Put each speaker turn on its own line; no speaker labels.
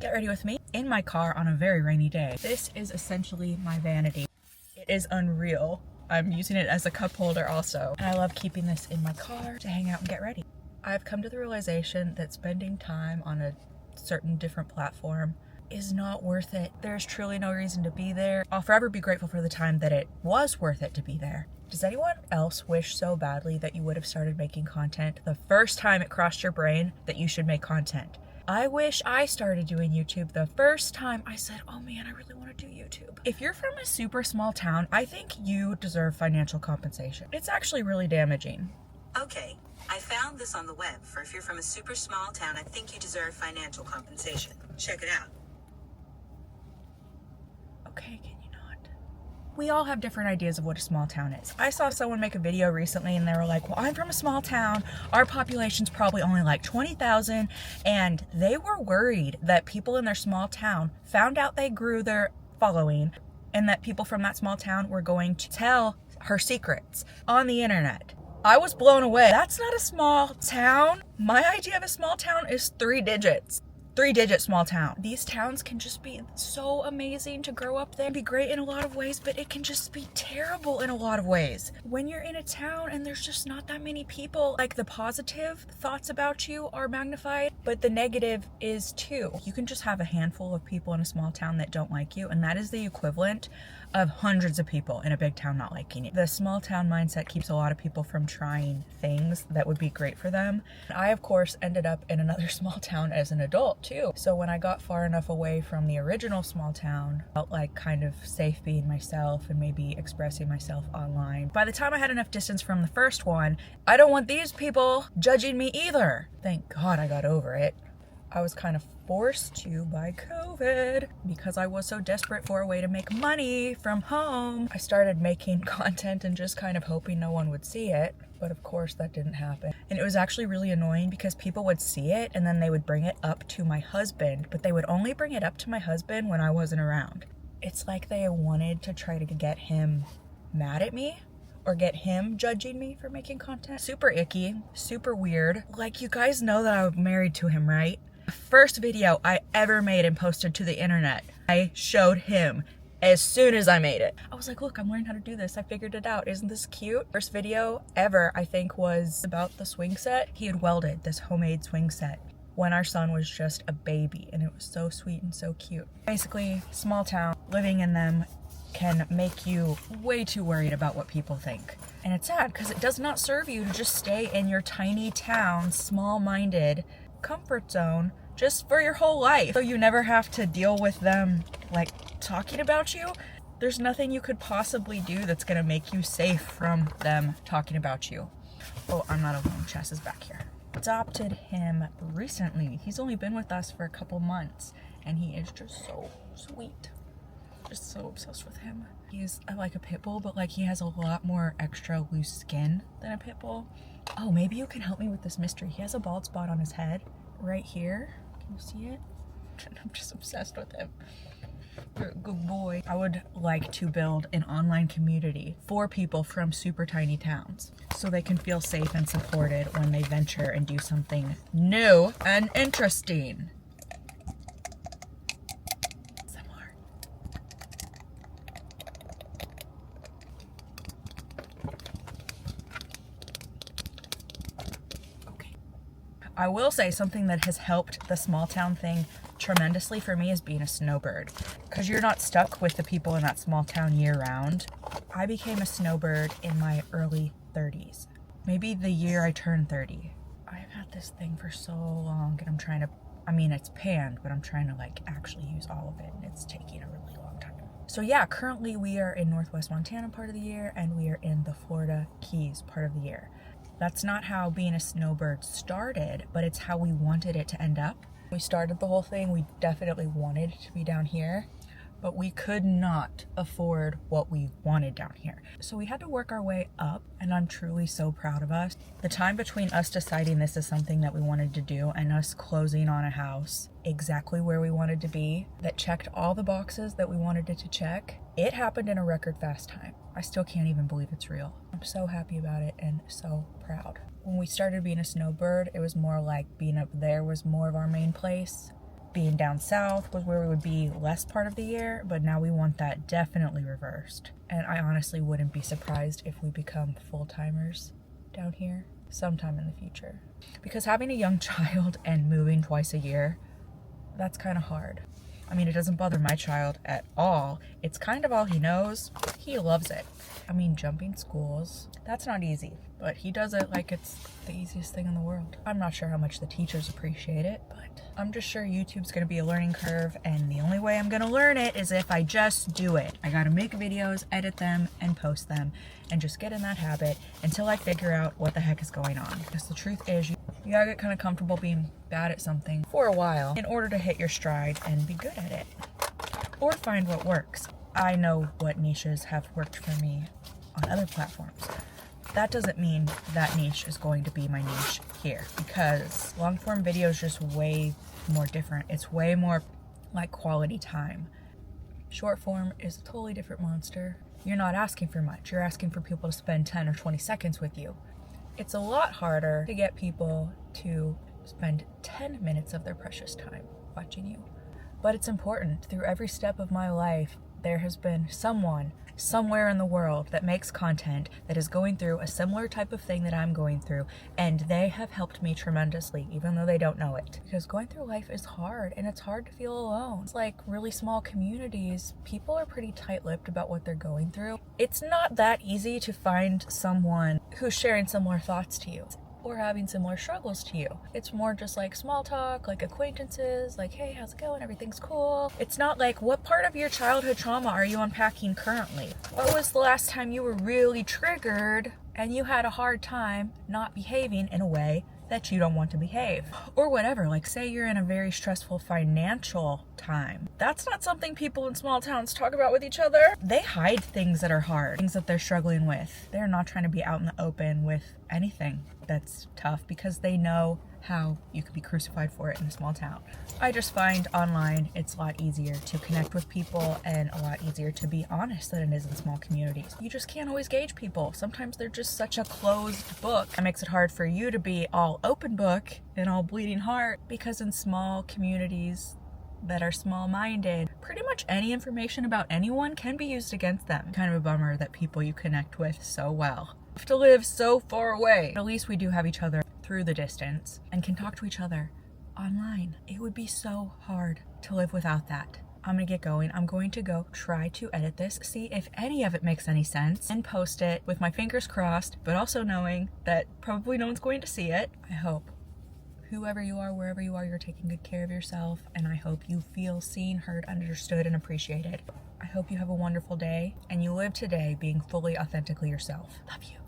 Get ready with me in my car on a very rainy day. This is essentially my vanity. It is unreal. I'm using it as a cup holder also. And I love keeping this in my car to hang out and get ready. I've come to the realization that spending time on a certain different platform is not worth it. There's truly no reason to be there. I'll forever be grateful for the time that it was worth it to be there. Does anyone else wish so badly that you would have started making content the first time it crossed your brain that you should make content? I wish I started doing YouTube the first time I said, oh man, I really want to do YouTube. If you're from a super small town, I think you deserve financial compensation. It's actually really damaging.
Okay, I found this on the web for if you're from a super small town, I think you deserve financial compensation. Check it out.
Okay, can you not? We all have different ideas of what a small town is. I saw someone make a video recently and they were like, well, I'm from a small town. Our population's probably only like 20,000. And they were worried that people in their small town found out they grew their following and that people from that small town were going to tell her secrets on the internet. I was blown away. That's not a small town. My idea of a small town is 3 digits. 3-digit small town. These towns can just be so amazing to grow up there, be great in a lot of ways, but it can just be terrible in a lot of ways. When you're in a town and there's just not that many people, like the positive thoughts about you are magnified, but the negative is too. You can just have a handful of people in a small town that don't like you, and that is the equivalent of hundreds of people in a big town not liking you. The small town mindset keeps a lot of people from trying things that would be great for them. I, of course, ended up in another small town as an adult too. So when I got far enough away from the original small town, I felt like kind of safe being myself and maybe expressing myself online. By the time I had enough distance from the first one, I don't want these people judging me either. Thank God I got over it. I was kind of forced to by COVID because I was so desperate for a way to make money from home. I started making content and just kind of hoping no one would see it. But of course that didn't happen. And it was actually really annoying because people would see it and then they would bring it up to my husband, but they would only bring it up to my husband when I wasn't around. It's like they wanted to try to get him mad at me or get him judging me for making content. Super icky, super weird. Like, you guys know that I'm married to him, right? The first video I ever made and posted to the internet, I showed him as soon as I made it. I was like, look, I'm learning how to do this. I figured it out. Isn't this cute? First video ever, I think, was about the swing set. He had welded this homemade swing set when our son was just a baby, and it was so sweet and so cute. Basically, small town, living in them can make you way too worried about what people think. And it's sad because it does not serve you to just stay in your tiny town, small-minded comfort zone just for your whole life, so you never have to deal with them like talking about you. There's nothing you could possibly do that's gonna make you safe from them talking about you. Oh, I'm not alone. Chess is back here. Adopted him recently. He's only been with us for a couple months and he is just so sweet. Just so obsessed with him. He's like a pit bull, but like he has a lot more extra loose skin than a pit bull. Oh, maybe you can help me with this mystery. He has a bald spot on his head right here. Can you see it? I'm just obsessed with him. You're a good boy. I would like to build an online community for people from super tiny towns so they can feel safe and supported when they venture and do something new and interesting. Some more. Okay. I will say something that has helped the small town thing tremendously for me is being a snowbird, because you're not stuck with the people in that small town year round. I became a snowbird in my early 30s, maybe the year I turned 30. I've had this thing for so long and I'm trying to, I mean, it's panned, but I'm trying to like actually use all of it and it's taking a really long time. So yeah, currently we are in Northwest Montana part of the year and we are in the Florida Keys part of the year. That's not how being a snowbird started, but it's how we wanted it to end up. We started the whole thing, we definitely wanted to be down here, but we could not afford what we wanted down here. So we had to work our way up, and I'm truly so proud of us. The time between us deciding this is something that we wanted to do and us closing on a house exactly where we wanted to be, that checked all the boxes that we wanted it to check, it happened in a record fast time. I still can't even believe it's real. I'm so happy about it and so proud. When we started being a snowbird, it was more like being up there was more of our main place. being down south was where we would be less part of the year, but now we want that definitely reversed. And I honestly wouldn't be surprised if we become full-timers down here sometime in the future. Because having a young child and moving twice a year, that's kind of hard. I mean, it doesn't bother my child at all. It's kind of all he knows. He loves it. I mean, jumping schools, that's not easy, but he does it like it's the easiest thing in the world. I'm not sure how much the teachers appreciate it, but I'm just sure YouTube's gonna be a learning curve, and the only way I'm gonna learn it is if I just do it. I gotta make videos, edit them, and post them, and just get in that habit until I figure out what the heck is going on. Because the truth is, you gotta get kind of comfortable being bad at something for a while in order to hit your stride and be good at it. Or find what works. I know what niches have worked for me on other platforms. That doesn't mean that niche is going to be my niche here, because long form video is just way more different. It's way more like quality time. Short form is a totally different monster. You're not asking for much. You're asking for people to spend 10 or 20 seconds with you. It's a lot harder to get people to spend 10 minutes of their precious time watching you. But it's important. Through every step of my life, there has been someone somewhere in the world that makes content that is going through a similar type of thing that I'm going through, and they have helped me tremendously, even though they don't know it. Because going through life is hard, and it's hard to feel alone. It's like really small communities. People are pretty tight-lipped about what they're going through. It's not that easy to find someone who's sharing similar thoughts to you or having similar struggles to you. It's more just like small talk, like acquaintances, like, hey, how's it going? Everything's cool. It's not like, what part of your childhood trauma are you unpacking currently? What was the last time you were really triggered and you had a hard time not behaving in a way that you don't want to behave? Or whatever, like say you're in a very stressful financial time. That's not something people in small towns talk about with each other. They hide things that are hard, things that they're struggling with. They're not trying to be out in the open with anything that's tough because they know how you could be crucified for it in a small town. I just find online it's a lot easier to connect with people and a lot easier to be honest than it is in small communities. You just can't always gauge people. Sometimes they're just such a closed book. It makes it hard for you to be all open book and all bleeding heart, because in small communities that are small-minded, pretty much any information about anyone can be used against them. Kind of a bummer that people you connect with so well have to live so far away. At least we do have each other through the distance and can talk to each other online. It would be so hard to live without that. I'm gonna get going. I'm going to go try to edit this, see if any of it makes any sense, and post it with my fingers crossed, but also knowing that probably no one's going to see it. I hope whoever you are, wherever you are, you're taking good care of yourself, and I hope you feel seen, heard, understood, and appreciated. I hope you have a wonderful day, and you live today being fully, authentically yourself. Love you.